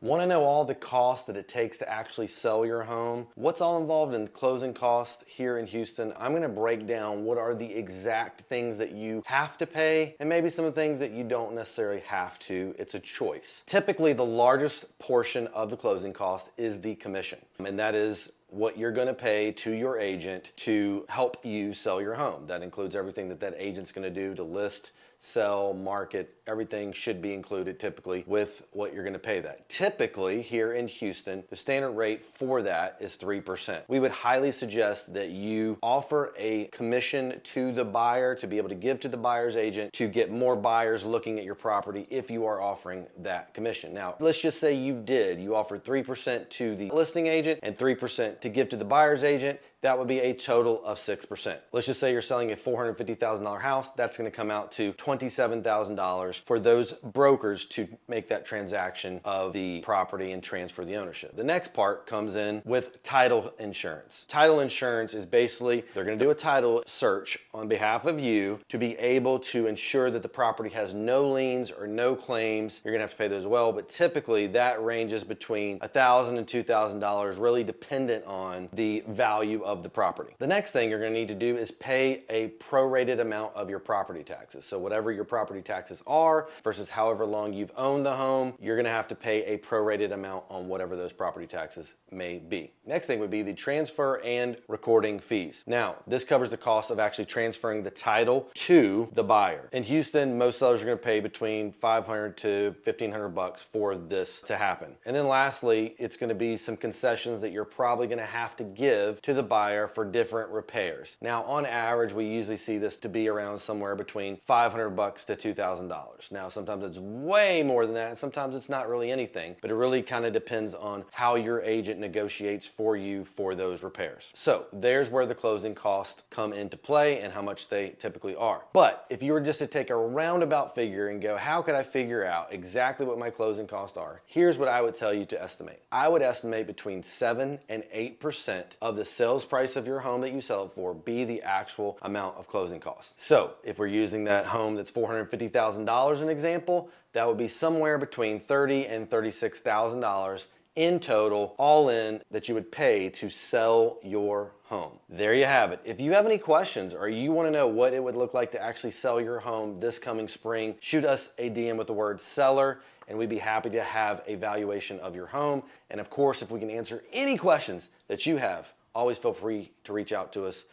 Want to know all the costs that it takes to actually sell your home? What's all involved in closing costs here in Houston? I'm going to break down what are the exact things that you have to pay and maybe some of the things that you don't necessarily have to. It's a choice. Typically, the largest portion of the closing cost is the commission, and that is what you're going to pay to your agent to help you sell your home. That includes everything that agent's going to do to list, sell, market. Everything should be included typically with what you're going to pay that. Typically here in Houston, the standard rate for that is 3%. We would highly suggest that you offer a commission to the buyer to be able to give to the buyer's agent to get more buyers looking at your property if you are offering that commission. Now, let's just say you offered 3% to the listing agent and 3% to give to the buyer's agent. That would be a total of 6%. Let's just say you're selling a $450,000 house. That's going to come out to $27,000 for those brokers to make that transaction of the property and transfer the ownership. The next part comes in with title insurance. Title insurance is basically, they're going to do a title search on behalf of you to be able to ensure that the property has no liens or no claims. You're going to have to pay those as well, but typically that ranges between $1,000 and $2,000, really dependent on the value of the property. The next thing you're going to need to do is pay a prorated amount of your property taxes. So whatever your property taxes are versus however long you've owned the home, you're going to have to pay a prorated amount on whatever those property taxes may be. Next thing would be the transfer and recording fees. Now, this covers the cost of actually transferring the title to the buyer. In Houston, most sellers are going to pay between $500 to $1,500 for this to happen. And then lastly, it's going to be some concessions that you're probably going to have to give to the buyer for different repairs. Now, on average, we usually see this to be around somewhere between $500 to $2,000. Now, sometimes it's way more than that, and sometimes it's not really anything, but it really kind of depends on how your agent negotiates for you for those repairs. So there's where the closing costs come into play and how much they typically are. But if you were just to take a roundabout figure and go, how could I figure out exactly what my closing costs are? Here's what I would tell you to estimate. I would estimate between 7 and 8% of the sales price of your home that you sell it for be the actual amount of closing costs. So if we're using that home that's $450,000 an example, that would be somewhere between $30,000 and $36,000 in total, all in, that you would pay to sell your home. There you have it. If you have any questions or you want to know what it would look like to actually sell your home this coming spring, shoot us a DM with the word seller and we'd be happy to have a valuation of your home. And of course, if we can answer any questions that you have, always feel free to reach out to us.